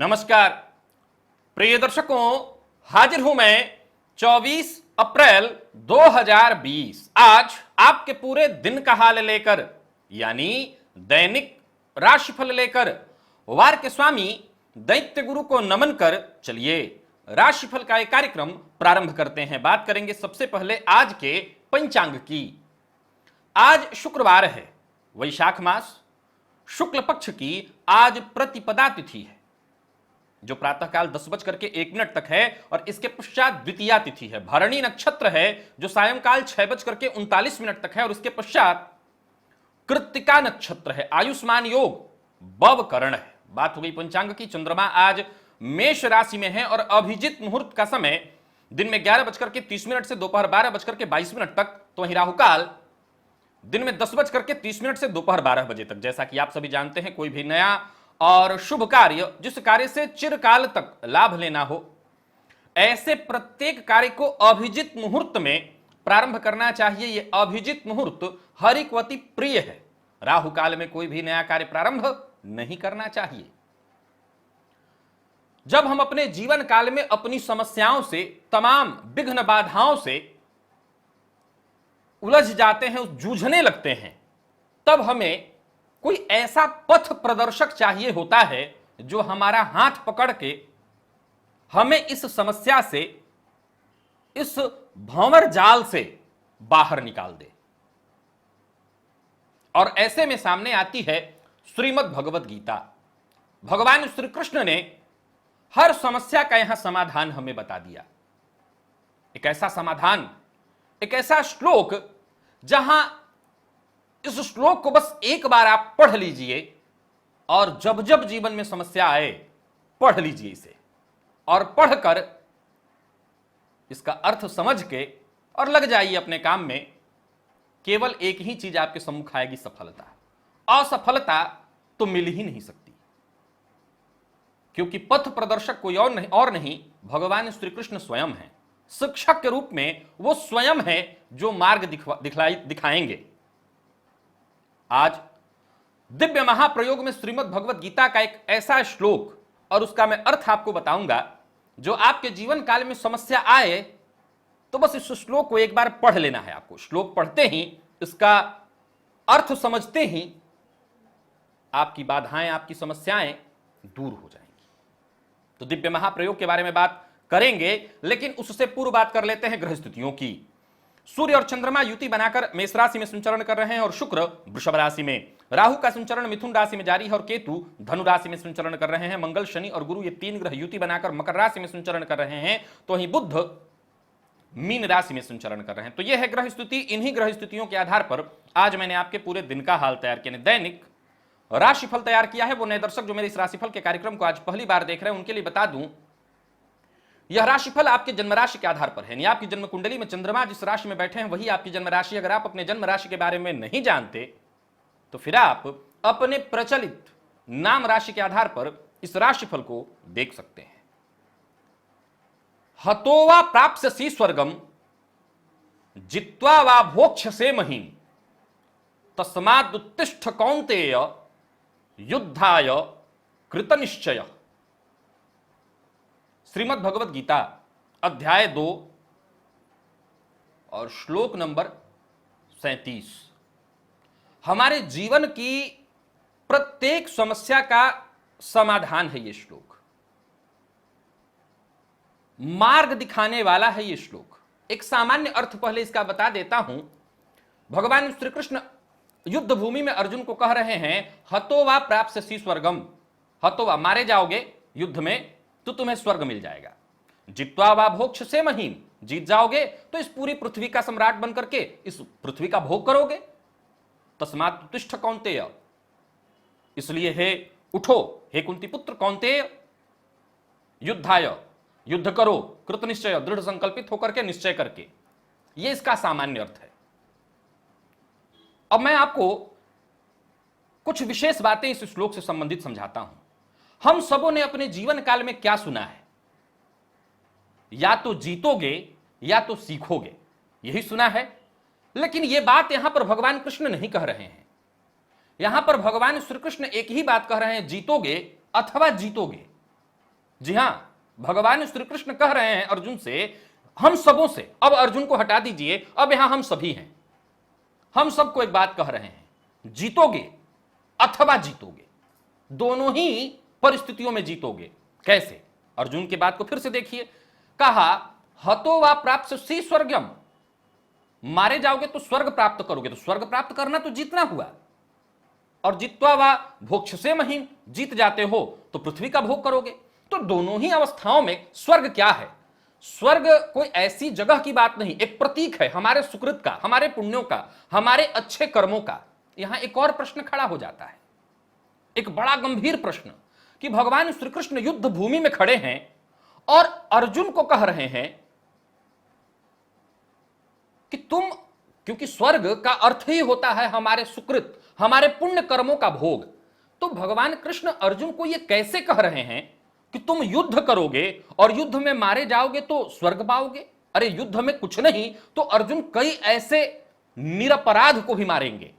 नमस्कार प्रिय दर्शकों, हाजिर हूं मैं 24 अप्रैल 2020 आज आपके पूरे दिन का हाल लेकर, यानी दैनिक राशिफल लेकर वार के स्वामी दैत्य गुरु को नमन कर चलिए राशिफल का एक कार्यक्रम प्रारंभ करते हैं। बात करेंगे सबसे पहले आज के पंचांग की। आज शुक्रवार है, वैशाख मास शुक्ल पक्ष की आज प्रतिपदा तिथि है, जो प्रातःकाल 10:01 तक है और इसके पश्चात द्वितीया तिथि है। भरणी नक्षत्र है जो सायंकाल 6:39 तक है और इसके पश्चात कृत्तिका नक्षत्र है। आयुष्मान योग बव करण है। बात हो गई पंचांग की। चंद्रमा आज मेष राशि में है और अभिजित मुहूर्त का समय दिन में 11:30 से दोपहर 12:22 तक, तो वहीं राहुकाल दिन में 10:30 से दोपहर 12 बजे तक। जैसा कि आप सभी जानते हैं, कोई भी नया और शुभ कार्य, जिस कार्य से चिरकाल तक लाभ लेना हो, ऐसे प्रत्येक कार्य को अभिजित मुहूर्त में प्रारंभ करना चाहिए। यह अभिजित मुहूर्त हरिक्वती प्रिय है। राहु काल में कोई भी नया कार्य प्रारंभ नहीं करना चाहिए। जब हम अपने जीवन काल में अपनी समस्याओं से, तमाम विघ्न बाधाओं से उलझ जाते हैं, जूझने लगते हैं, तब हमें कोई ऐसा पथ प्रदर्शक चाहिए होता है जो हमारा हाथ पकड़ के हमें इस समस्या से, इस भंवर जाल से बाहर निकाल दे। और ऐसे में सामने आती है श्रीमद् भगवद गीता। भगवान श्री कृष्ण ने हर समस्या का यहां समाधान हमें बता दिया। एक ऐसा समाधान, एक ऐसा श्लोक, जहां इस श्लोक को बस एक बार आप पढ़ लीजिए और जब जब जीवन में समस्या आए पढ़ लीजिए इसे, और पढ़कर इसका अर्थ समझ के और लग जाइए अपने काम में। केवल एक ही चीज आपके सम्मुख आएगी, सफलता। असफलता तो मिल ही नहीं सकती, क्योंकि पथ प्रदर्शक कोई और नहीं भगवान श्री कृष्ण स्वयं है। शिक्षक के रूप में वो स्वयं है जो मार्ग दिखाएंगे। आज दिव्य महाप्रयोग में श्रीमद् भगवद गीता का एक ऐसा श्लोक और उसका मैं अर्थ आपको बताऊंगा, जो आपके जीवन काल में समस्या आए तो बस इस श्लोक को एक बार पढ़ लेना है आपको। श्लोक पढ़ते ही, इसका अर्थ समझते ही आपकी बाधाएं, आपकी समस्याएं दूर हो जाएंगी। तो दिव्य महाप्रयोग के बारे में बात करेंगे, लेकिन उससे पूर्व बात कर लेते हैं ग्रह स्थितियों की। सूर्य और चंद्रमा युति बनाकर मेष राशि में संचरण कर रहे हैं और शुक्र वृषभ राशि में। राहु का संचरण मिथुन राशि में जारी है और केतु धनु राशि में संचरण कर रहे हैं। मंगल, शनि और गुरु, ये तीन ग्रह युति बनाकर मकर राशि में संचरण कर रहे हैं, तो वहीं बुध मीन राशि में संचरण कर रहे हैं। तो यह है ग्रह स्थिति। इन्हीं ग्रह स्थितियों के आधार पर आज मैंने आपके पूरे दिन का हाल तैयार किया, दैनिक राशिफल तैयार किया है। वो नए दर्शक जो मेरे इस राशिफल के कार्यक्रम को आज पहली बार देख रहे हैं, उनके लिए बता दूं, यह राशिफल आपके जन्म राशि के आधार पर है। यानी आपकी जन्म कुंडली में चंद्रमा जिस राशि में बैठे हैं वही आपकी जन्म राशि। अगर आप अपने जन्म राशि के बारे में नहीं जानते तो फिर आप अपने प्रचलित नाम राशि के आधार पर इस राशिफल को देख सकते हैं। हतोवा प्राप्स्यसि स्वर्गम जित्वा वा भोक्ष्यसे महीम तस्मादुत्तिष्ठ कौन्तेय युद्धाय कृतनिश्चय। श्रीमद् भगवद गीता अध्याय 2 और श्लोक नंबर 37। हमारे जीवन की प्रत्येक समस्या का समाधान है ये श्लोक, मार्ग दिखाने वाला है ये श्लोक। एक सामान्य अर्थ पहले इसका बता देता हूं। भगवान श्री कृष्ण युद्ध भूमि में अर्जुन को कह रहे हैं, हतोवा प्राप्स्यसि स्वर्गम। हतोवा, मारे जाओगे युद्ध में तो तुम्हें स्वर्ग मिल जाएगा। जित्वा वा भोक्ष्यसे महीम, जीत जाओगे तो इस पूरी पृथ्वी का सम्राट बनकर के इस पृथ्वी का भोग करोगे। तस्मात् उत्तिष्ठ कौन्तेय, इसलिए हे उठो, हे कुंती पुत्र कौन्तेय, युद्धाय, युद्ध करो, कृत निश्चय, दृढ़ संकल्पित होकर के, निश्चय करके। यह इसका सामान्य अर्थ है। अब मैं आपको कुछ विशेष बातें इस श्लोक से संबंधित समझाता हूं। हम सबों ने अपने जीवन काल में क्या सुना है? या तो जीतोगे या तो सीखोगे, यही सुना है। लेकिन यह बात यहां पर भगवान कृष्ण नहीं कह रहे हैं। यहां पर भगवान श्री कृष्ण एक ही बात कह रहे हैं, जीतोगे अथवा जीतोगे। जी हां, भगवान श्री कृष्ण कह रहे हैं अर्जुन से, हम सबों से, अब अर्जुन को हटा दीजिए, अब यहां हम सभी हैं, हम सबको एक बात कह रहे हैं, जीतोगे अथवा जीतोगे, दोनों ही परिस्थितियों में जीतोगे। कैसे? अर्जुन की बात को फिर से देखिए, कहा हतो वा प्राप्त सी स्वर्गम, मारे जाओगे तो स्वर्ग प्राप्त करोगे, तो स्वर्ग प्राप्त करना तो जीतना हुआ, और जित्वा वा भोक्ष से महिम, जीत जाते हो तो पृथ्वी का भोग करोगे। तो दोनों ही अवस्थाओं में स्वर्ग क्या है? स्वर्ग कोई ऐसी जगह की बात नहीं, एक प्रतीक है हमारे सुकृत का, हमारे पुण्यों का, हमारे अच्छे कर्मों का। यहां एक और प्रश्न खड़ा हो जाता है, एक बड़ा गंभीर प्रश्न, कि भगवान श्री कृष्ण युद्ध भूमि में खड़े हैं और अर्जुन को कह रहे हैं कि तुम, क्योंकि स्वर्ग का अर्थ ही होता है हमारे सुकृत, हमारे पुण्य कर्मों का भोग, तो भगवान कृष्ण अर्जुन को यह कैसे कह रहे हैं कि तुम युद्ध करोगे और युद्ध में मारे जाओगे तो स्वर्ग पाओगे? अरे युद्ध में कुछ नहीं तो अर्जुन कई ऐसे निरपराध को भी मारेंगे।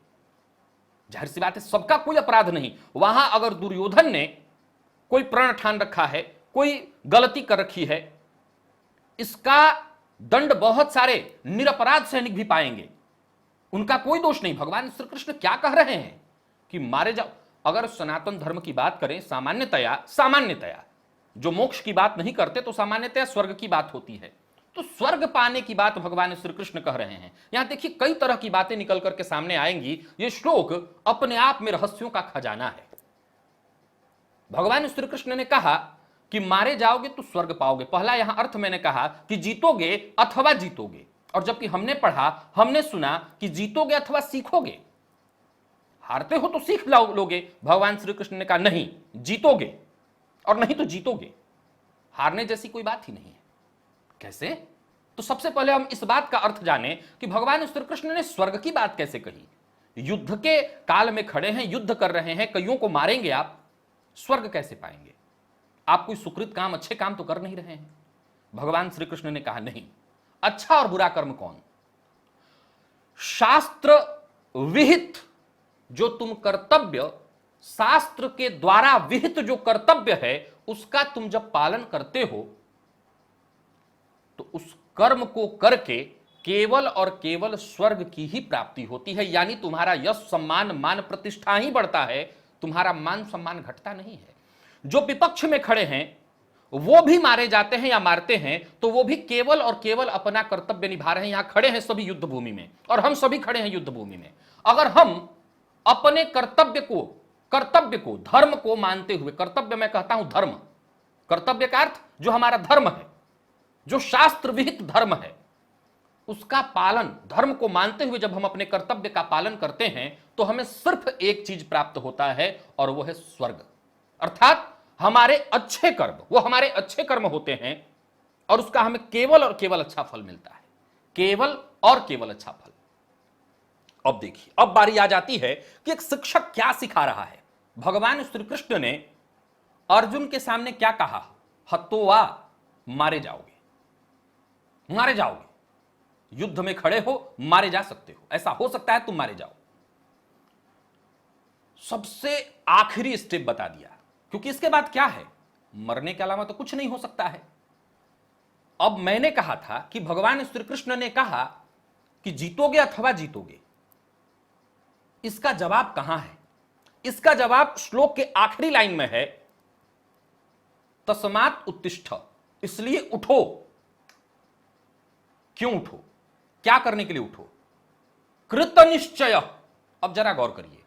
जाहिर सी बात है, सबका कोई अपराध नहीं, वहां अगर दुर्योधन ने कोई प्रण ठान रखा है, कोई गलती कर रखी है, इसका दंड बहुत सारे निरपराध सैनिक भी पाएंगे, उनका कोई दोष नहीं। भगवान श्री कृष्ण क्या कह रहे हैं कि मारे जाओ। अगर सनातन धर्म की बात करें, सामान्यतया जो मोक्ष की बात नहीं करते, तो सामान्यतया स्वर्ग की बात होती है, तो स्वर्ग पाने की बात भगवान श्री कृष्ण कह रहे हैं। यहां देखिए कई तरह की बातें निकल करके सामने आएंगी, यह श्लोक अपने आप में रहस्यों का खजाना है। भगवान श्री कृष्ण ने कहा कि मारे जाओगे तो स्वर्ग पाओगे, पहला यहां अर्थ मैंने कहा कि जीतोगे अथवा जीतोगे, और जबकि हमने पढ़ा, हमने सुना कि जीतोगे अथवा सीखोगे, हारते हो तो सीख लोगे। भगवान श्री कृष्ण ने कहा नहीं, जीतोगे और नहीं तो जीतोगे, हारने जैसी कोई बात ही नहीं है। कैसे? तो सबसे पहले हम इस बात का अर्थ जाने कि भगवान श्री कृष्ण ने स्वर्ग की बात कैसे कही। युद्ध के काल में खड़े हैं, युद्ध कर रहे हैं, कईयों को मारेंगे, आप स्वर्ग कैसे पाएंगे? आप कोई सुकृत काम, अच्छे काम तो कर नहीं रहे हैं। भगवान श्री कृष्ण ने कहा नहीं, अच्छा और बुरा कर्म कौन? शास्त्र विहित जो तुम कर्तव्य, शास्त्र के द्वारा विहित जो कर्तव्य है, उसका तुम जब पालन करते हो तो उस कर्म को करके केवल और केवल स्वर्ग की ही प्राप्ति होती है। यानी तुम्हारा यश, सम्मान, मान, प्रतिष्ठा ही बढ़ता है, तुम्हारा मान सम्मान घटता नहीं है। जो विपक्ष में खड़े हैं वो भी मारे जाते हैं या मारते हैं, तो वो भी केवल और केवल अपना कर्तव्य निभा रहे हैं। यहां खड़े हैं सभी युद्ध भूमि में, और हम सभी खड़े हैं युद्ध भूमि में। अगर हम अपने कर्तव्य को, धर्म को मानते हुए, कर्तव्य मैं कहता हूं धर्म, कर्तव्य का अर्थ जो हमारा धर्म है, जो शास्त्र विहित धर्म है, उसका पालन, धर्म को मानते हुए जब हम अपने कर्तव्य का पालन करते हैं, तो हमें सिर्फ एक चीज प्राप्त होता है, और वो है स्वर्ग। अर्थात हमारे अच्छे कर्म, वो हमारे अच्छे कर्म होते हैं, और उसका हमें केवल और केवल अच्छा फल मिलता है, केवल और केवल अच्छा फल। अब देखिए, अब बारी आ जाती है कि एक शिक्षक क्या सिखा रहा है। भगवान श्री कृष्ण ने अर्जुन के सामने क्या कहा? हत्वा, मारे जाओगे, मारे जाओगे, युद्ध में खड़े हो, मारे जा सकते हो, ऐसा हो सकता है तुम मारे जाओ। सबसे आखिरी स्टेप बता दिया, क्योंकि इसके बाद क्या है? मरने के अलावा तो कुछ नहीं हो सकता है। अब मैंने कहा था कि भगवान श्री कृष्ण ने कहा कि जीतोगे अथवा जीतोगे, इसका जवाब कहां है? इसका जवाब श्लोक के आखिरी लाइन में है, तस्मात् उत्तिष्ठ, इसलिए उठो। क्यों उठो? क्या करने के लिए उठो? कृत निश्चय। अब जरा गौर करिए,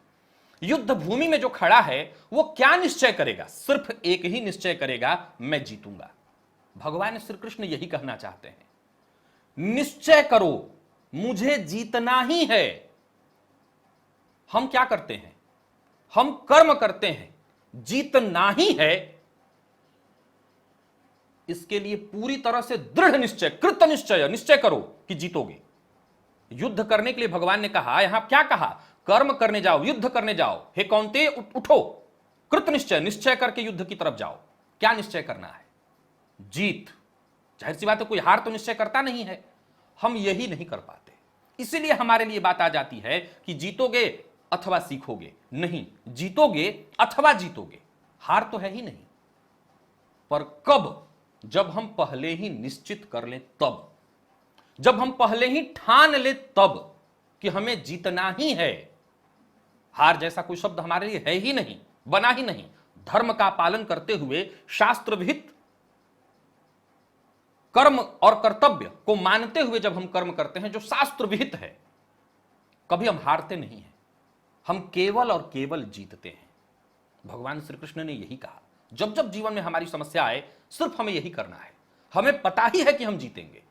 युद्ध भूमि में जो खड़ा है वो क्या निश्चय करेगा? सिर्फ एक ही निश्चय करेगा, मैं जीतूंगा। भगवान श्री कृष्ण यही कहना चाहते हैं, निश्चय करो, मुझे जीतना ही है। हम क्या करते हैं? हम कर्म करते हैं, जीतना ही है, इसके लिए पूरी तरह से दृढ़ निश्चय, कृत निश्चय, निश्चय करो कि जीतोगे। युद्ध करने के लिए भगवान ने कहा, यहां क्या कहा? कर्म करने जाओ, युद्ध करने जाओ। हे कौन्तेय, उठो, कृत निश्चय, निश्चय करके युद्ध की तरफ जाओ। क्या निश्चय करना है? जीत। जाहिर सी बात है, कोई हार तो निश्चय करता नहीं है, हम यही नहीं कर पाते। इसीलिए हमारे लिए बात आ जाती है कि जीतोगे अथवा सीखोगे। नहीं, जीतोगे अथवा जीतोगे, हार तो है ही नहीं। पर कब? जब हम पहले ही निश्चित कर लें तब, जब हम पहले ही ठान लें तब कि हमें जीतना ही है। हार जैसा कोई शब्द हमारे लिए है ही नहीं, बना ही नहीं। धर्म का पालन करते हुए शास्त्र विहित कर्म और कर्तव्य को मानते हुए जब हम कर्म करते हैं जो शास्त्र विहित है, कभी हम हारते नहीं हैं, हम केवल और केवल जीतते हैं। भगवान श्री कृष्ण ने यही कहा, जब जब जीवन में हमारी समस्या आए सिर्फ हमें यही करना है। हमें पता ही है कि हम जीतेंगे,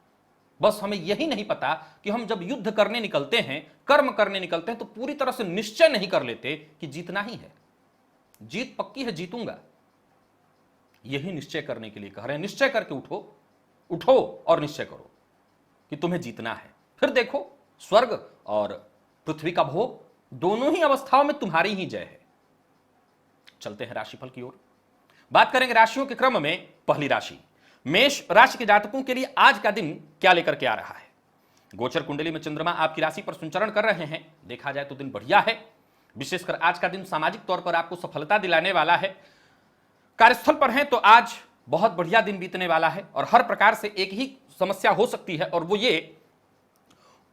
बस हमें यही नहीं पता कि हम जब युद्ध करने निकलते हैं, कर्म करने निकलते हैं, तो पूरी तरह से निश्चय नहीं कर लेते कि जीतना ही है, जीत पक्की है, जीतूंगा। यही निश्चय करने के लिए कह रहे हैं, निश्चय करके उठो, उठो और निश्चय करो कि तुम्हें जीतना है। फिर देखो, स्वर्ग और पृथ्वी का भोग दोनों ही अवस्थाओं में तुम्हारी ही जय है। चलते हैं राशिफल की ओर। बात करेंगे राशियों के क्रम में। पहली राशि मेष राशि के जातकों के लिए आज का दिन क्या लेकर के आ रहा है। गोचर कुंडली में चंद्रमा आपकी राशि पर संचरण कर रहे हैं। देखा जाए तो दिन बढ़िया है। विशेषकर आज का दिन सामाजिक तौर पर आपको सफलता दिलाने वाला है। कार्यस्थल पर हैं तो आज बहुत बढ़िया दिन बीतने वाला है और हर प्रकार से एक ही समस्या हो सकती है, और वो ये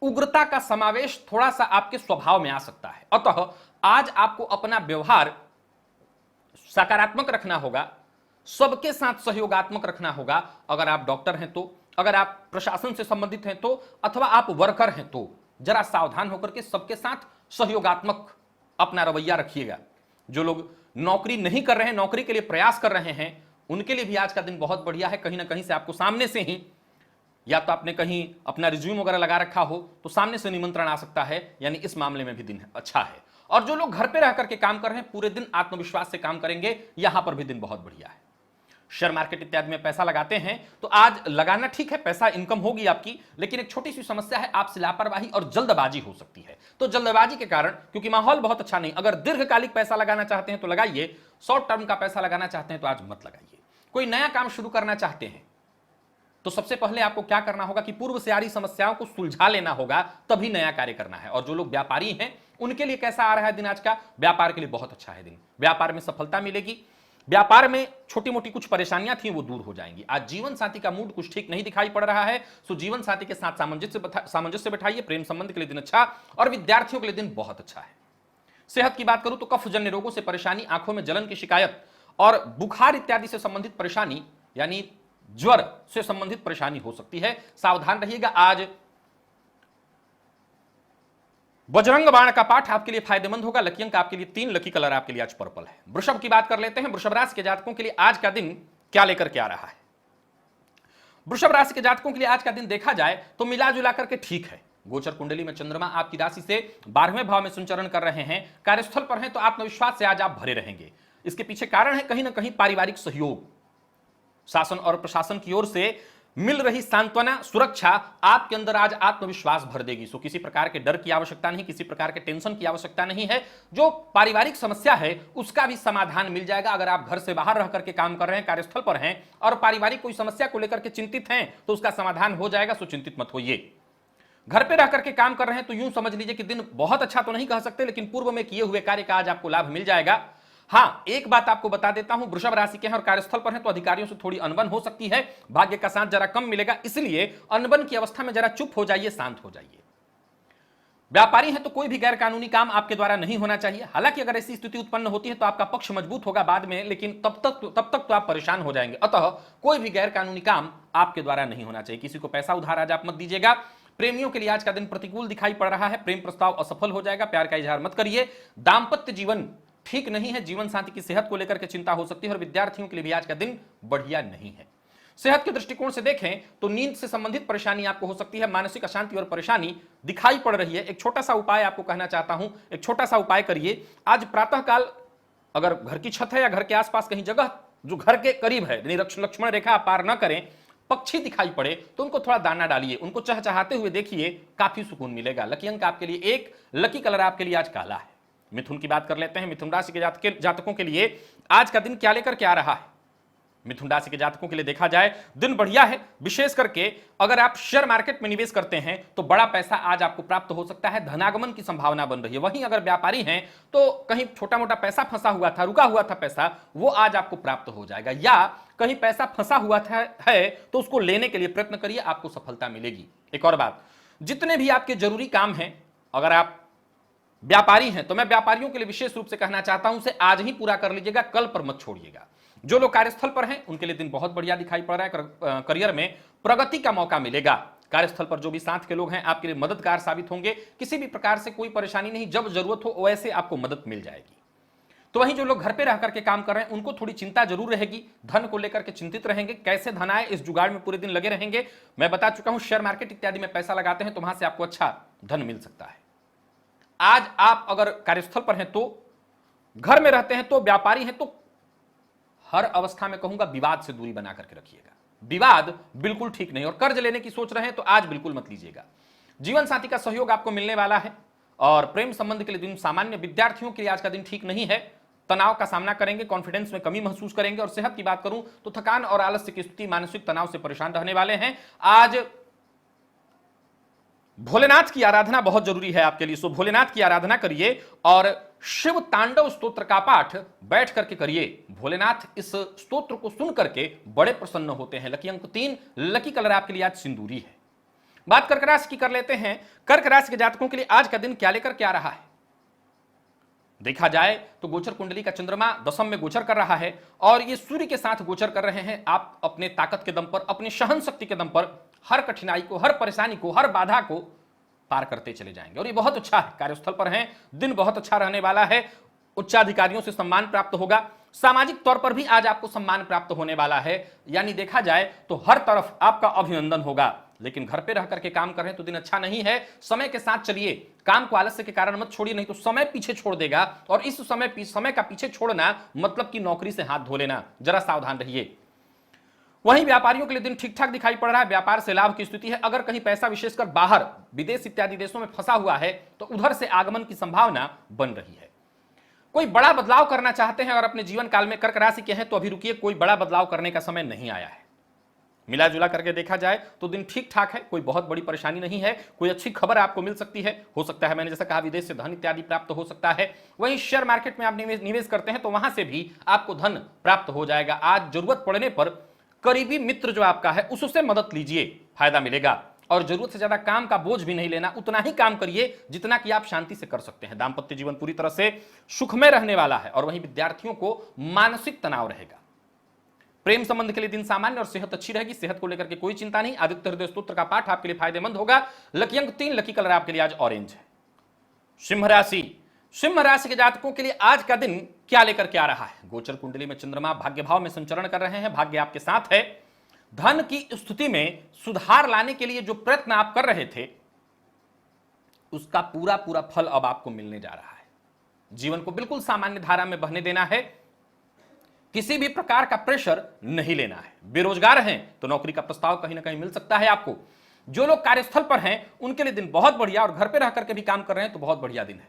उग्रता का समावेश थोड़ा सा आपके स्वभाव में आ सकता है। अतः आज आपको अपना व्यवहार सकारात्मक रखना होगा, सबके साथ सहयोगात्मक रखना होगा। अगर आप डॉक्टर हैं तो, अगर आप प्रशासन से संबंधित हैं तो, अथवा आप वर्कर हैं तो जरा सावधान होकर के सबके साथ सहयोगात्मक अपना रवैया रखिएगा। जो लोग नौकरी नहीं कर रहे हैं, नौकरी के लिए प्रयास कर रहे हैं, उनके लिए भी आज का दिन बहुत बढ़िया है। कहीं ना कहीं से आपको सामने से ही, या तो आपने कहीं अपना रिज्यूम वगैरह लगा रखा हो तो सामने से निमंत्रण आ सकता है, यानी इस मामले में भी दिन अच्छा है। और जो लोग घर पे रह करके काम कर रहे हैं, पूरे दिन आत्मविश्वास से काम करेंगे, यहां पर भी दिन बहुत बढ़िया है। शेयर मार्केट इत्यादि में पैसा लगाते हैं तो आज लगाना ठीक है, पैसा इनकम होगी आपकी, लेकिन एक छोटी सी समस्या है, आपसे लापरवाही और जल्दबाजी हो सकती है। तो जल्दबाजी के कारण, क्योंकि माहौल बहुत अच्छा नहीं, अगर दीर्घकालिक पैसा लगाना चाहते हैं तो लगाइए, शॉर्ट टर्म का पैसा लगाना चाहते हैं तो आज मत लगाइए। कोई नया काम शुरू करना चाहते हैं तो सबसे पहले आपको क्या करना होगा कि पूर्व से आ रही समस्याओं को सुलझा लेना होगा, तभी नया कार्य करना है। और जो लोग व्यापारी हैं उनके लिए कैसा आ रहा है दिन आज का? व्यापार के लिए बहुत अच्छा है दिन। व्यापार में सफलता मिलेगी। व्यापार में छोटी मोटी कुछ परेशानियां थी वो दूर हो जाएंगी। आज जीवन साथी का मूड कुछ ठीक नहीं दिखाई पड़ रहा है, सो जीवन साथी के साथ सामंजस्य बैठाइए। प्रेम संबंध के लिए दिन अच्छा, और विद्यार्थियों के लिए दिन बहुत अच्छा है। सेहत की बात करूं तो कफजन्य रोगों से परेशानी, आंखों में जलन की शिकायत और बुखार इत्यादि से संबंधित परेशानी, यानी ज्वर से संबंधित परेशानी हो सकती है, सावधान रहिएगा। आज बजरंग बाण का पाठ आपके लिए फायदेमंद होगा। लकी अंक आपके लिए 3, लकी कलर आपके लिए आज पर्पल है। वृषभ की बात कर लेते हैं। वृषभ राशि के जातकों के लिए आज का दिन क्या लेकर के आ रहा है। वृषभ राशि के जातकों के लिए आज का दिन देखा जाए तो मिला जुला करके ठीक है। गोचर कुंडली में चंद्रमा आपकी राशि से 12वें भाव में संचरण कर रहे हैं। कार्यस्थल पर हैं तो आत्मविश्वास से आज आप भरे रहेंगे। इसके पीछे कारण है कहीं ना कहीं पारिवारिक सहयोग, शासन और प्रशासन की ओर से मिल रही सांत्वना, सुरक्षा आपके अंदर आज आत्मविश्वास भर देगी। सो किसी प्रकार के डर की आवश्यकता नहीं, किसी प्रकार के टेंशन की आवश्यकता नहीं है। जो पारिवारिक समस्या है उसका भी समाधान मिल जाएगा। अगर आप घर से बाहर रह करके काम कर रहे हैं, कार्यस्थल पर हैं और पारिवारिक कोई समस्या को लेकर के चिंतित हैं तो उसका समाधान हो जाएगा। सो चिंतित मत होइए। घर पे रह करके काम कर रहे हैं तो यूं समझ लीजिए कि दिन बहुत अच्छा तो नहीं कह सकते, लेकिन पूर्व में किए हुए कार्य का आज आपको लाभ मिल जाएगा। हाँ, एक बात आपको बता देता हूं, वृषभ राशि के हैं और कार्यस्थल पर हैं तो अधिकारियों से थोड़ी अनबन हो सकती है। भाग्य का साथ जरा कम मिलेगा, इसलिए अनबन की अवस्था में जरा चुप हो जाइए, शांत हो जाइए। व्यापारी हैं तो कोई भी गैर कानूनी काम आपके द्वारा नहीं होना चाहिए। हालांकि अगर ऐसी स्थिति उत्पन्न होती है तो आपका पक्ष मजबूत होगा बाद में, लेकिन तब तक तो आप परेशान हो जाएंगे। अतः कोई भी गैर कानूनी काम आपके द्वारा नहीं होना चाहिए। किसी को पैसा उधार आज आप मत दीजिएगा। प्रेमियों के लिए आज का दिन प्रतिकूल दिखाई पड़ रहा है। प्रेम प्रस्ताव असफल हो जाएगा, प्यार का इजहार मत करिए। दाम्पत्य जीवन ठीक नहीं है, जीवन साथी की सेहत को लेकर के चिंता हो सकती है और विद्यार्थियों के लिए भी आज का दिन बढ़िया नहीं है। सेहत के दृष्टिकोण से देखें तो नींद से संबंधित परेशानी आपको हो सकती है, मानसिक अशांति और परेशानी दिखाई पड़ रही है। एक छोटा सा उपाय आपको कहना चाहता हूं, एक छोटा सा उपाय करिए। आज प्रातःकाल अगर घर की छत है या घर के आसपास कहीं जगह जो घर के करीब है, यानी लक्ष्मण रेखा पार न करें, पक्षी दिखाई पड़े तो उनको थोड़ा दाना डालिए, उनको चहचहाते हुए देखिए, काफी सुकून मिलेगा। लकी अंक आपके लिए 1, लकी कलर आपके लिए आज काला है। मिथुन की बात कर लेते हैं। मिथुन राशि के जातकों के लिए आज का दिन क्या लेकर के आ रहा है। मिथुन राशि के जातकों के लिए देखा जाए दिन बढ़िया है। विशेष करके अगर आप शेयर मार्केट में निवेश करते हैं तो बड़ा पैसा आज आपको प्राप्त हो सकता है, धनागमन की संभावना बन रही है। वहीं अगर व्यापारी हैं तो कहीं छोटा मोटा पैसा फंसा हुआ था, रुका हुआ था पैसा, वो आज आपको प्राप्त हो जाएगा, या कहीं पैसा फंसा हुआ था है तो उसको लेने के लिए प्रयत्न करिए, आपको सफलता मिलेगी। एक और बात, जितने भी आपके जरूरी काम हैं, अगर आप व्यापारी हैं तो मैं व्यापारियों के लिए विशेष रूप से कहना चाहता हूं, उसे आज ही पूरा कर लीजिएगा, कल पर मत छोड़िएगा। जो लोग कार्यस्थल पर हैं उनके लिए दिन बहुत बढ़िया दिखाई पड़ रहा है, करियर में प्रगति का मौका मिलेगा। कार्यस्थल पर जो भी साथ के लोग हैं आपके लिए मददगार साबित होंगे, किसी भी प्रकार से कोई परेशानी नहीं, जब जरूरत हो वैसे आपको मदद मिल जाएगी। तो वहीं जो लोग घर पे रह करके काम कर रहे हैं उनको थोड़ी चिंता जरूर रहेगी, धन को लेकर के चिंतित रहेंगे, कैसे धन आए इस जुगाड़ में पूरे दिन लगे रहेंगे। मैं बता चुका हूं, शेयर मार्केट इत्यादि में पैसा लगाते हैं तो वहां से आपको अच्छा धन मिल सकता है। आज आप अगर कार्यस्थल पर हैं तो, घर में रहते हैं तो, व्यापारी हैं तो हर अवस्था में कहूंगा विवाद से दूरी बना करके रखिएगा। विवाद बिल्कुल ठीक नहीं। और कर्ज लेने की सोच रहे हैं तो आज बिल्कुल मत लीजिएगा। जीवन साथी का सहयोग आपको मिलने वाला है और प्रेम संबंध के लिए दिन सामान्य। विद्यार्थियों के लिए आज का दिन ठीक नहीं है, तनाव का सामना करेंगे, कॉन्फिडेंस में कमी महसूस करेंगे। और सेहत की बात करूं तो थकान और आलस्य की स्थिति, मानसिक तनाव से परेशान रहने वाले हैं। आज भोलेनाथ की आराधना बहुत जरूरी है आपके लिए, सो भोलेनाथ की आराधना करिए और शिव तांडव स्तोत्र का पाठ बैठ करके करिए। भोलेनाथ इस स्तोत्र को सुन करके बड़े प्रसन्न होते हैं। लकी अंक 3, लकी कलर आपके लिए आज सिंदूरी है। बात कर्क राशि की कर लेते हैं। कर्क राशि के जातकों के लिए आज का दिन क्या लेकर क्या रहा है देखा जाए तो गोचर कुंडली का चंद्रमा दशम में गोचर कर रहा है और ये सूर्य के साथ गोचर कर रहे हैं। आप अपने ताकत के दम पर, अपनी सहन शक्ति के दम पर हर कठिनाई को, हर परेशानी को, हर बाधा को पार करते चले जाएंगे और ये बहुत अच्छा है। कार्यस्थल पर हैं, दिन बहुत अच्छा रहने वाला है। उच्चाधिकारियों से सम्मान प्राप्त होगा। सामाजिक तौर पर भी आज आपको सम्मान प्राप्त होने वाला है, यानी देखा जाए तो हर तरफ आपका अभिनंदन होगा। लेकिन घर पे रह करके काम कर रहे हैं तो दिन अच्छा नहीं है। समय के साथ चलिए, काम को आलस्य के कारण मत छोड़िए, नहीं तो समय पीछे छोड़ देगा। और इस समय का पीछे छोड़ना मतलब कि नौकरी से हाथ धो लेना, जरा सावधान रहिए। वहीं व्यापारियों के लिए दिन ठीक ठाक दिखाई पड़ रहा है। व्यापार से लाभ की स्थिति है। अगर कहीं पैसा विशेषकर बाहर विदेश इत्यादि देशों में फंसा हुआ है तो उधर से आगमन की संभावना बन रही है। कोई बड़ा बदलाव करना चाहते हैं और अपने जीवन काल में कर्क राशि के हैं तो अभी रुकिए, कोई बड़ा बदलाव करने का समय नहीं आया है। मिला जुला करके देखा जाए तो दिन ठीक ठाक है, कोई बहुत बड़ी परेशानी नहीं है। कोई अच्छी खबर आपको मिल सकती है, हो सकता है मैंने जैसा कहा विदेश से धन इत्यादि प्राप्त हो सकता है। वहीं शेयर मार्केट में आप निवेश करते हैं तो वहां से भी आपको धन प्राप्त हो जाएगा। आज जरूरत पड़ने पर करीबी मित्र जो आपका है उससे मदद लीजिए, फायदा मिलेगा। और जरूरत से ज्यादा काम का बोझ भी नहीं लेना, उतना ही काम करिए जितना कि आप शांति से कर सकते हैं। दाम्पत्य जीवन पूरी तरह से सुखमय रहने वाला है और वहीं विद्यार्थियों को मानसिक तनाव रहेगा। प्रेम संबंध के लिए दिन सामान्य और सेहत अच्छी रहेगी। सेहत को लेकर के कोई चिंता नहीं। आदित्य हृदय स्तोत्र का पाठ आपके लिए फायदेमंद होगा। लकी अंक 3, लकी कलर आपके लिए आज ऑरेंज है। सिंह राशि, सिंह राशि के जातकों के लिए आज का दिन क्या लेकर के आ रहा है। गोचर कुंडली में चंद्रमा भाग्य भाव में संचरण कर रहे हैं, भाग्य आपके साथ है। धन की स्थिति में सुधार लाने के लिए जो प्रयत्न आप कर रहे थे उसका पूरा पूरा फल अब आपको मिलने जा रहा है। जीवन को बिल्कुल सामान्य धारा में बहने देना है, किसी भी प्रकार का प्रेशर नहीं लेना है। बेरोजगार हैं तो नौकरी का प्रस्ताव कहीं ना कहीं मिल सकता है आपको। जो लोग कार्यस्थल पर हैं उनके लिए दिन बहुत बढ़िया और घर पे रह करके भी काम कर रहे हैं तो बहुत बढ़िया दिन है।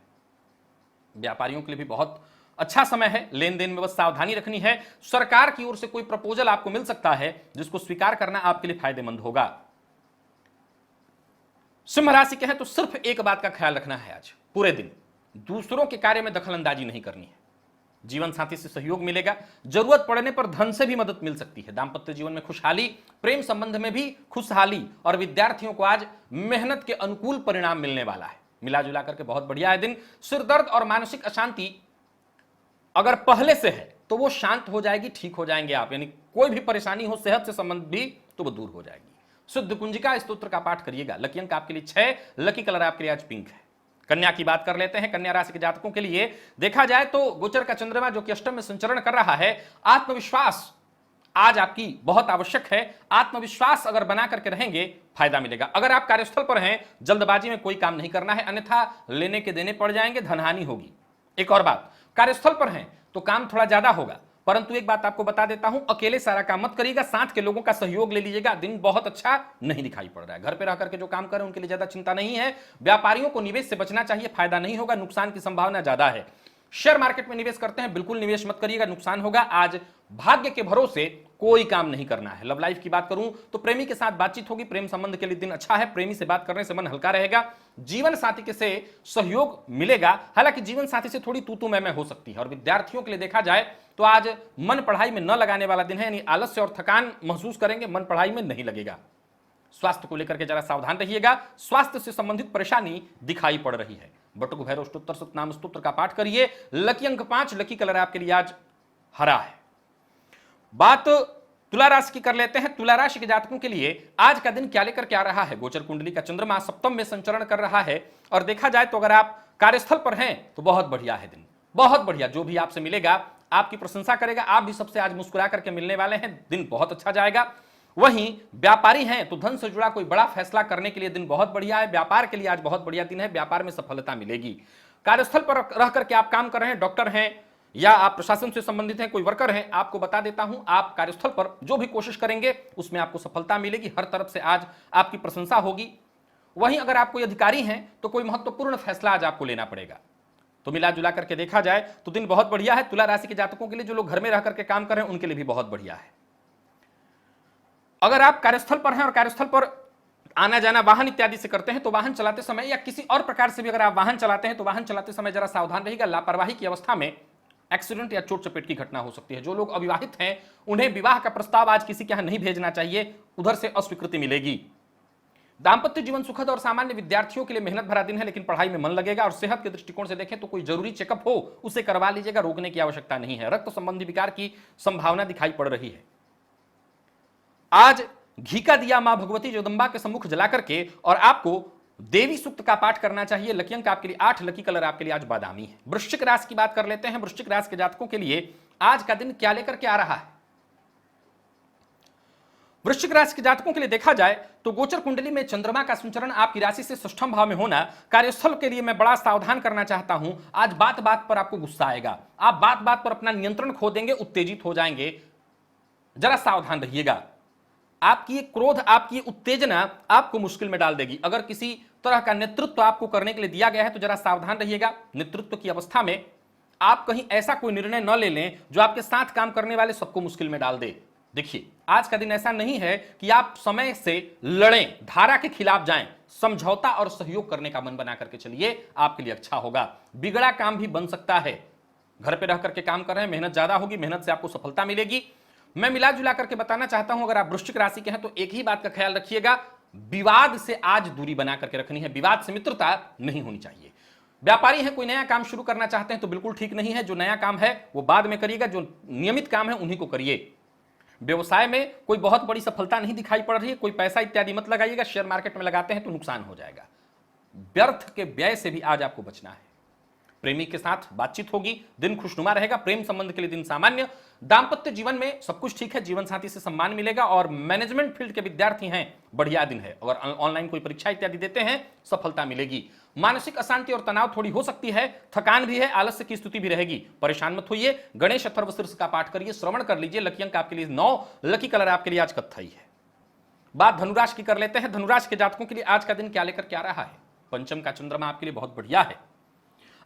व्यापारियों के लिए भी बहुत अच्छा समय है। लेन देन में बस सावधानी रखनी है। सरकार की ओर से कोई प्रपोजल आपको मिल सकता है जिसको स्वीकार करना आपके लिए फायदेमंद होगा। सिंह राशि के हैं तो सिर्फ एक बात का ख्याल रखना है आज पूरे दिन, दूसरों के कार्य में दखलंदाजी नहीं करनी है। जीवन साथी से सहयोग मिलेगा। जरूरत पड़ने पर धन से भी मदद मिल सकती है। दाम्पत्य जीवन में खुशहाली, प्रेम संबंध में भी खुशहाली और विद्यार्थियों को आज मेहनत के अनुकूल परिणाम मिलने वाला है। मिला जुला करके बहुत बढ़िया है दिन। सिर दर्द और मानसिक अशांति अगर पहले से है तो वो शांत हो जाएगी, ठीक हो जाएंगे आप, यानी कोई भी परेशानी हो सेहत से संबंध भी तो वो दूर हो जाएगी। शुद्ध कुंजिका स्तोत्र का पाठ करिएगा। लकी अंक आपके लिए 6, लकी कलर आपके लिए आज पिंक है। कन्या की बात कर लेते हैं। कन्या राशि के जातकों के लिए देखा जाए तो गोचर का चंद्रमा जो कि अष्टम में संचरण कर रहा है, आत्मविश्वास आज आपकी बहुत आवश्यक है। आत्मविश्वास अगर बना करके रहेंगे फायदा मिलेगा। अगर आप कार्यस्थल पर हैं जल्दबाजी में कोई काम नहीं करना है, अन्यथा लेने के देने पड़ जाएंगे, धनहानि होगी। एक और बात, कार्यस्थल पर हैं तो काम थोड़ा ज्यादा होगा, परंतु एक बात आपको बता देता हूं, अकेले सारा काम मत करिएगा, साथ के लोगों का सहयोग ले लीजिएगा। दिन बहुत अच्छा नहीं दिखाई पड़ रहा है। घर पे रह करके जो काम कर रहे हैं उनके लिए ज्यादा चिंता नहीं है। व्यापारियों को निवेश से बचना चाहिए, फायदा नहीं होगा, नुकसान की संभावना ज्यादा है। शेयर मार्केट में निवेश करते हैं बिल्कुल निवेश मत करिएगा, नुकसान होगा। आज भाग्य के भरोसे कोई काम नहीं करना है। लव लाइफ की बात करूं तो प्रेमी के साथ बातचीत होगी, प्रेम संबंध के लिए दिन अच्छा है, प्रेमी से बात करने से मन हल्का रहेगा, जीवन साथी के से सहयोग मिलेगा। हालांकि जीवन साथी से थोड़ी तू मैं हो सकती है। और विद्यार्थियों के लिए देखा जाए तो आज मन पढ़ाई में न लगाने वाला दिन है, यानी आलस्य और थकान महसूस करेंगे, मन पढ़ाई में नहीं लगेगा। स्वास्थ्य को लेकर के जरा सावधान रहिएगा, स्वास्थ्य से संबंधित परेशानी दिखाई पड़ रही है। बटुक भैरव स्तोत्र सतनाम स्तोत्र का पाठ करिए। लकी अंक 5, लकी कलर आपके लिए आज हरा है। बात तुला राशि की कर लेते हैं। तुला राशि के जातकों के लिए आज का दिन क्या लेकर के आ रहा है? गोचर कुंडली का चंद्रमा सप्तम में संचरण कर रहा है और देखा जाए तो अगर आप कार्यस्थल पर हैं तो बहुत बढ़िया है दिन, बहुत बढ़िया। जो भी आपसे मिलेगा आपकी प्रशंसा करेगा, आप भी सबसे आज मुस्कुरा करके मिलने वाले हैं, दिन बहुत अच्छा जाएगा। वहीं व्यापारी हैं तो धन से जुड़ा कोई बड़ा फैसला करने के लिए दिन बहुत बढ़िया है। व्यापार के लिए आज बहुत बढ़िया दिन है, व्यापार में सफलता मिलेगी। कार्यस्थल पर रह करके आप काम कर रहे हैं, डॉक्टर हैं या आप प्रशासन से संबंधित हैं, कोई वर्कर हैं, आपको बता देता हूं, आप कार्यस्थल पर जो भी कोशिश करेंगे उसमें आपको सफलता मिलेगी। हर तरफ से आज आपकी प्रशंसा होगी। वहीं अगर आप कोई अधिकारी हैं तो कोई महत्वपूर्ण फैसला आज आपको लेना पड़ेगा। तो मिला जुला करके देखा जाए तो दिन बहुत बढ़िया है। तुला राशि के जातकों के लिए, जो लोग घर में रह करके काम कर रहे हैं उनके लिए भी बहुत बढ़िया है। अगर आप कार्यस्थल पर हैं और कार्यस्थल पर आना जाना वाहन इत्यादि से करते हैं तो वाहन चलाते समय या किसी और प्रकार से भी अगर आप वाहन चलाते हैं तो वाहन चलाते समय जरा सावधान रहिएगा। लापरवाही की अवस्था में एक्सीडेंट या चोट चपेट की घटना हो सकती है। जो लोग अविवाहित हैं उन्हें विवाह का प्रस्ताव आज किसी के यहां नहीं भेजना चाहिए, उधर से अस्वीकृति मिलेगी। दांपत्य जीवन सुखद और सामान्य। विद्यार्थियों के लिए मेहनत भरा दिन है लेकिन पढ़ाई में मन लगेगा। और सेहत के दृष्टिकोण से देखें तो कोई जरूरी चेकअप हो उसे करवा लीजिएगा, रोकने की आवश्यकता नहीं है। रक्त संबंधी विकार की संभावना दिखाई पड़ रही है। आज घी का दिया मां भगवती जगदंबा के सम्मुख जला करके और आपको देवी सूक्त का पाठ करना चाहिए। लकी अंक आपके लिए 8, लकी कलर आपके लिए आज बादामी है। वृश्चिक राशि की बात कर लेते हैं। वृश्चिक राशि के जातकों के लिए आज का दिन क्या लेकर के आ रहा है? वृश्चिक राशि के जातकों के लिए देखा जाए तो गोचर कुंडली में चंद्रमा का संचरण आपकी राशि से षष्ठम भाव में होना कार्यस्थल के लिए मैं बड़ा सावधान करना चाहता हूं। आज बात बात पर आपको गुस्सा आएगा, आप बात बात पर अपना नियंत्रण खो देंगे, उत्तेजित हो जाएंगे, जरा सावधान रहिएगा। आपकी ये क्रोध, आपकी उत्तेजना आपको मुश्किल में डाल देगी। अगर किसी तरह का नेतृत्व आपको करने के लिए दिया गया है तो जरा सावधान रहिएगा। नेतृत्व की अवस्था में आप कहीं ऐसा कोई निर्णय न ले लें जो आपके साथ काम करने वाले सबको मुश्किल में डाल दे। देखिए, आज का दिन ऐसा नहीं है कि आप समय से लड़ें, धारा के खिलाफ जाएं, समझौता और सहयोग करने का मन बना करके चलिए, आपके लिए अच्छा होगा। बिगड़ा काम भी बन सकता है। घर पे रह करके काम कर रहे हैं, मेहनत ज्यादा होगी, मेहनत से आपको सफलता मिलेगी। मैं मिला जुला करके बताना चाहता हूं, अगर आप वृश्चिक राशि के हैं तो एक ही बात का ख्याल रखिएगा, विवाद से आज दूरी बना करके रखनी है, विवाद से मित्रता नहीं होनी चाहिए। व्यापारी हैं, कोई नया काम शुरू करना चाहते हैं तो बिल्कुल ठीक नहीं है। जो नया काम है वो बाद में करिएगा, जो नियमित काम है उन्हीं को करिए। व्यवसाय में कोई बहुत बड़ी सफलता नहीं दिखाई पड़ रही है, कोई पैसा इत्यादि मत लगाइएगा। शेयर मार्केट में लगाते हैं तो नुकसान हो जाएगा। व्यर्थ के व्यय से भी आज आपको बचना है। प्रेमी के साथ बातचीत होगी, दिन खुशनुमा रहेगा। प्रेम संबंध के लिए दिन सामान्य। दांपत्य जीवन में सब कुछ ठीक है, जीवन साथी से सम्मान मिलेगा। और मैनेजमेंट फील्ड के विद्यार्थी हैं, बढ़िया दिन है। अगर ऑनलाइन कोई परीक्षा इत्यादि देते हैं सफलता मिलेगी। मानसिक अशांति और तनाव थोड़ी हो सकती है, थकान भी है, आलस्य की स्थिति भी रहेगी, परेशान मत होइए। गणेश अथर्व शीर्ष का पाठ करिए, श्रवण कर लीजिए। लकी अंक आपके लिए 9, लकी कलर आपके लिए आज कत्थई है। बात धनुराशि की कर लेते हैं। धनुराशि के जातकों के लिए आज का दिन क्या लेकर के आ रहा है? पंचम का चंद्रमा आपके लिए बहुत बढ़िया है।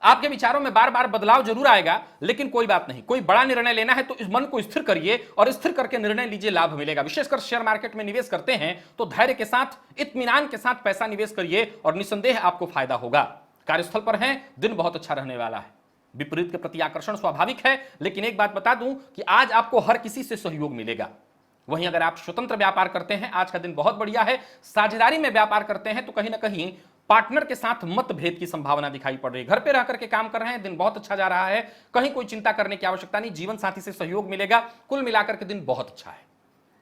आपके विचारों में बार बार बदलाव जरूर आएगा, लेकिन कोई बात नहीं। कोई बड़ा निर्णय लेना है तो इस मन को स्थिर करिए और स्थिर करके निर्णय लीजिए, लाभ मिलेगा। विशेषकर शेयर मार्केट में निवेश करते हैं तो धैर्य के साथ, इत्मीनान के साथ पैसा निवेश करिए और निसंदेह आपको फायदा होगा। कार्यस्थल पर हैं, दिन बहुत अच्छा रहने वाला है। विपरीत के प्रति आकर्षण स्वाभाविक है, लेकिन एक बात बता दूं कि आज आपको हर किसी से सहयोग मिलेगा। वहीं अगर आप स्वतंत्र व्यापार करते हैं, आज का दिन बहुत बढ़िया है। साझेदारी में व्यापार करते हैं तो कहीं ना कहीं पार्टनर के साथ मतभेद की संभावना दिखाई पड़ रही है। घर पे रह करके काम कर रहे हैं, दिन बहुत अच्छा जा रहा है, कहीं कोई चिंता करने की आवश्यकता नहीं। जीवन साथी से सहयोग मिलेगा। कुल मिलाकर के दिन बहुत अच्छा है।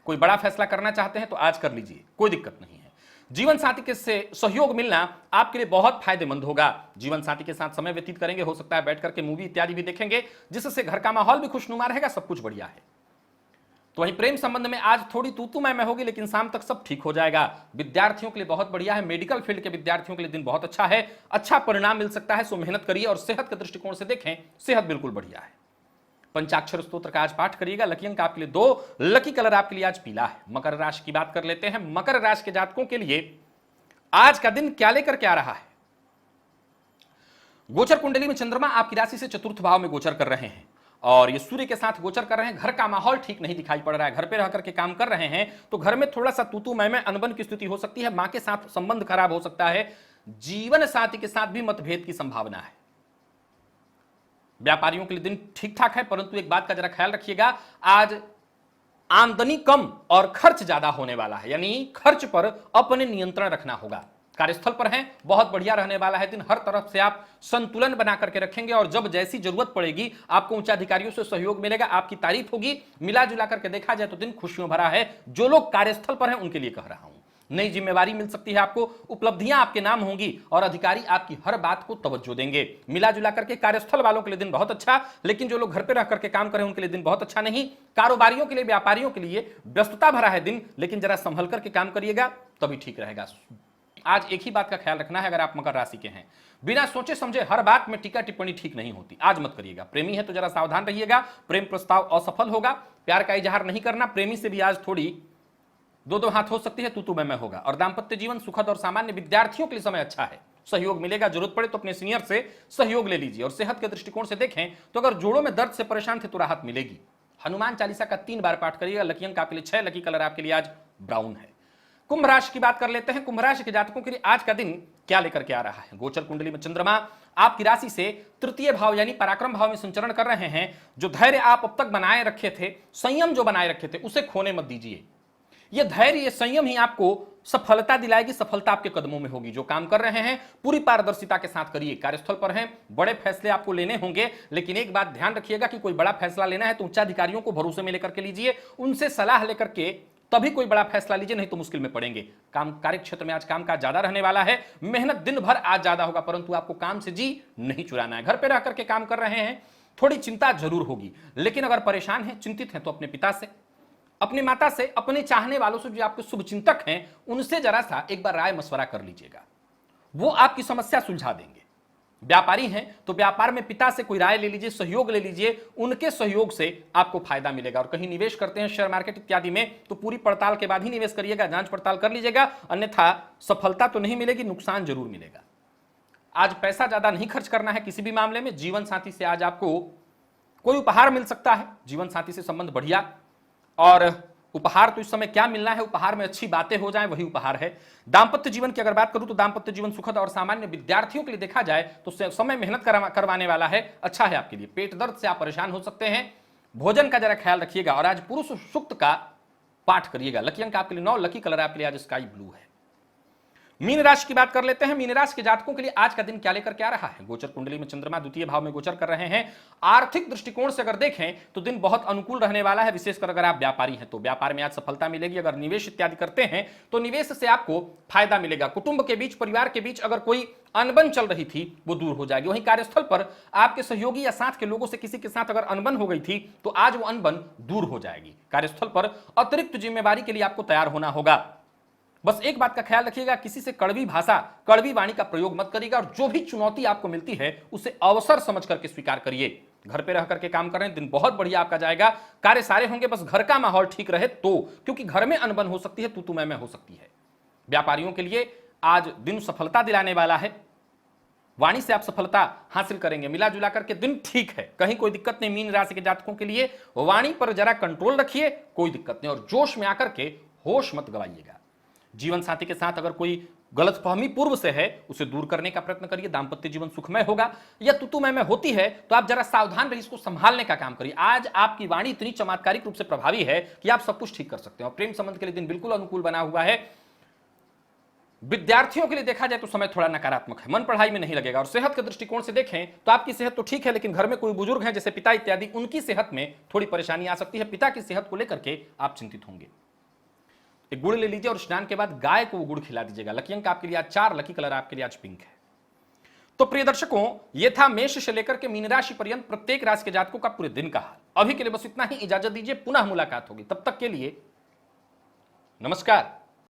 कोई बड़ा फैसला करना चाहते हैं तो आज कर लीजिए, कोई दिक्कत नहीं है। जीवन साथी के से सहयोग मिलना आपके लिए बहुत फायदेमंद होगा। जीवन साथी के साथ समय व्यतीत करेंगे, हो सकता है बैठ करके मूवी इत्यादि भी देखेंगे, जिससे घर का माहौल भी खुशनुमा रहेगा, सब कुछ बढ़िया है। तो वहीं प्रेम संबंध में आज थोड़ी तू मैं होगी, लेकिन शाम तक सब ठीक हो जाएगा। विद्यार्थियों के लिए बहुत बढ़िया है। मेडिकल फील्ड के विद्यार्थियों के लिए दिन बहुत अच्छा है, अच्छा परिणाम मिल सकता है। सो मेहनत करिए और सेहत के दृष्टिकोण से देखें, सेहत बिल्कुल बढ़िया है। पंचाक्षर स्तोत्र का आज पाठ करिएगा। लकी अंक आपके लिए 2, लकी कलर आपके लिए आज पीला है। मकर राशि की बात कर लेते हैं। मकर राशि के जातकों के लिए आज का दिन क्या लेकर के आ रहा है? गोचर कुंडली में चंद्रमा आपकी राशि से चतुर्थ भाव में गोचर कर रहे हैं और ये सूर्य के साथ गोचर कर रहे हैं। घर का माहौल ठीक नहीं दिखाई पड़ रहा है, घर पे रह करके काम कर रहे हैं तो घर में थोड़ा सा तू मैं अनबन की स्थिति हो सकती है, मां के साथ संबंध खराब हो सकता है, जीवन साथी के साथ भी मतभेद की संभावना है। व्यापारियों के लिए दिन ठीक ठाक है, परंतु एक बात का जरा ख्याल रखिएगा, आज आमदनी कम और खर्च ज्यादा होने वाला है, यानी खर्च पर अपने नियंत्रण रखना होगा। कार्यस्थल पर हैं, बहुत बढ़िया रहने वाला है दिन, हर तरफ से आप संतुलन बना करके रखेंगे और जब जैसी जरूरत पड़ेगी आपको उच्च अधिकारियों से सहयोग मिलेगा, आपकी तारीफ होगी। मिला जुला करके देखा जाए तो दिन खुशियों भरा है। जो लोग कार्यस्थल पर हैं उनके लिए कह रहा हूं, नई जिम्मेवारी मिल सकती है आपको, उपलब्धियां आपके नाम होंगी और अधिकारी आपकी हर बात को तवज्जो देंगे। मिला जुला करके कार्यस्थल वालों के लिए दिन बहुत अच्छा, लेकिन जो लोग घर पे रह करके काम करें उनके लिए दिन बहुत अच्छा नहीं। कारोबारियों के लिए, व्यापारियों के लिए व्यस्तता भरा है दिन, लेकिन जरा संभल करके काम करिएगा तभी ठीक रहेगा। आज एक ही बात का ख्याल रखना है, अगर आप मकर राशि के हैं, बिना सोचे समझे हर बात में टीका टिप्पणी ठीक नहीं होती, आज मत करिएगा। प्रेमी है तो जरा सावधान रहिएगा, प्रेम प्रस्ताव असफल होगा। प्यार का इजहार नहीं करना, प्रेमी से भी आज थोड़ी दो हाथ हो सकती है, तू मैं होगा। और दाम्पत्य जीवन सुखद और सामान्य। विद्यार्थियों के लिए समय अच्छा है, सहयोग मिलेगा, जरूरत पड़े तो अपने सीनियर से सहयोग ले लीजिए। और सेहत के दृष्टिकोण से देखें तो अगर जोड़ों में दर्द से परेशान थे तो राहत मिलेगी। हनुमान चालीसा का 3 बार पाठ करिएगा। लकी अंक आपके लिए 6, लकी कलर आपके लिए आज ब्राउन है। कुंभ राशि की बात कर लेते हैं। कुंभ राशि के जातकों के लिए आज का दिन क्या लेकर के आ रहा है? गोचर कुंडली में चंद्रमा आपकी राशि से तृतीय भाव यानी पराक्रम भाव में संचरण कर रहे हैं। जो धैर्य आप अब तक बनाए रखे थे, संयम जो बनाए रखे थे, उसे खोने मत दीजिए। यह धैर्य, यह संयम ही आपको सफलता दिलाएगी, सफलता आपके कदमों में होगी। जो काम कर रहे हैं पूरी पारदर्शिता के साथ करिए। कार्यस्थल पर हैं, बड़े फैसले आपको लेने होंगे, लेकिन एक बात ध्यान रखिएगा कि कोई बड़ा फैसला लेना है तो उच्चाधिकारियों को भरोसे में लेकर के लीजिए, उनसे सलाह लेकर के तभी कोई बड़ा फैसला लीजिए, नहीं तो मुश्किल में पड़ेंगे। काम कार्य क्षेत्र में आज काम का ज्यादा रहने वाला है, मेहनत दिन भर आज ज्यादा होगा, परंतु आपको काम से जी नहीं चुराना है। घर पे रह करके काम कर रहे हैं, थोड़ी चिंता जरूर होगी, लेकिन अगर परेशान हैं, चिंतित हैं तो अपने पिता से, अपनी माता से, अपने चाहने वालों से, जो आपके शुभचिंतक हैं, उनसे जरा सा एक बार राय मशवरा कर लीजिएगा, वो आपकी समस्या सुलझा देंगे। व्यापारी हैं तो व्यापार में पिता से कोई राय ले लीजिए, सहयोग ले लीजिए, उनके सहयोग से आपको फायदा मिलेगा। और कहीं निवेश करते हैं शेयर मार्केट इत्यादि में तो पूरी पड़ताल के बाद ही निवेश करिएगा, जांच पड़ताल कर लीजिएगा, अन्यथा सफलता तो नहीं मिलेगी, नुकसान जरूर मिलेगा। आज पैसा ज्यादा नहीं खर्च करना है किसी भी मामले में। जीवन साथी से आज आपको कोई उपहार मिल सकता है, जीवन साथी से संबंध बढ़िया। और उपहार तो इस समय क्या मिलना है, उपहार में अच्छी बातें हो जाएं वही उपहार है। दाम्पत्य जीवन की अगर बात करूं तो दाम्पत्य जीवन सुखद और सामान्य। विद्यार्थियों के लिए देखा जाए तो समय मेहनत करवाने वाला है, अच्छा है आपके लिए। पेट दर्द से आप परेशान हो सकते हैं, भोजन का जरा ख्याल रखिएगा। और आज पुरुष सूक्त का पाठ करिएगा। लकी अंक आपके लिए 9, लकी कलर आपके लिए आज स्काई ब्लू है। मीन राशि की बात कर लेते हैं। मीन राशि के जातकों के लिए आज का दिन क्या लेकर के आ रहा है? गोचर कुंडली में चंद्रमा द्वितीय भाव में गोचर कर रहे हैं। आर्थिक दृष्टिकोण से अगर देखें तो दिन बहुत अनुकूल रहने वाला है, विशेषकर अगर आप व्यापारी हैं तो व्यापार में आज सफलता मिलेगी। अगर निवेश इत्यादि करते हैं तो निवेश से आपको फायदा मिलेगा। कुटुंब के बीच, परिवार के बीच अगर कोई अनबन चल रही थी वो दूर हो जाएगी। वहीं कार्यस्थल पर आपके सहयोगी या साथ के लोगों से किसी के साथ अगर अनबन हो गई थी तो आज वो अनबन दूर हो जाएगी। कार्यस्थल पर अतिरिक्त जिम्मेवारी के लिए आपको तैयार होना होगा। बस एक बात का ख्याल रखिएगा, किसी से कड़वी भाषा, कड़वी वाणी का प्रयोग मत करिएगा। और जो भी चुनौती आपको मिलती है उसे अवसर समझ करके स्वीकार करिए। घर पे रह करके काम कर रहे हैं, दिन बहुत बढ़िया आपका जाएगा, कार्य सारे होंगे, बस घर का माहौल ठीक रहे तो, क्योंकि घर में अनबन हो सकती है, तू मैं हो सकती है। व्यापारियों के लिए आज दिन सफलता दिलाने वाला है, वाणी से आप सफलता हासिल करेंगे। मिला जुला करके दिन ठीक है, कहीं कोई दिक्कत नहीं। मीन राशि के जातकों के लिए वाणी पर जरा कंट्रोल रखिए, कोई दिक्कत नहीं। और जोश में आकर के होश मत गवाइएगा। जीवन साथी के साथ अगर कोई गलतफहमी पूर्व से है उसे दूर करने का प्रयत्न करिए। दाम्पत्य जीवन सुखमय होगा। या तू मैं होती है तो आप जरा सावधान रहिए, इसको संभालने का काम करिए। आज आपकी वाणी इतनी चमत्कारिक रूप से प्रभावी है कि आप सब कुछ ठीक कर सकते हैं। और प्रेम संबंध के लिए दिन बिल्कुल अनुकूल बना हुआ है। विद्यार्थियों के लिए देखा जाए तो समय थोड़ा नकारात्मक है, मन पढ़ाई में नहीं लगेगा। और सेहत के दृष्टिकोण से देखें तो आपकी सेहत तो ठीक है, लेकिन घर में कोई बुजुर्ग हैं जैसे पिता इत्यादि, उनकी सेहत में थोड़ी परेशानी आ सकती है। पिता की सेहत को लेकर के आप चिंतित होंगे। एक गुड़ ले लीजिए और स्नान के बाद गाय को गुड़ खिला दीजिएगा। लकी अंक आपके लिए आज 4, लकी कलर आपके लिए आज पिंक है। तो प्रिय दर्शकों, ये था मेष से लेकर के मीन राशि पर्यंत प्रत्येक राशि के जातकों का पूरे दिन का हाल। अभी के लिए बस इतना ही, इजाजत दीजिए, पुनः मुलाकात होगी। तब तक के लिए नमस्कार।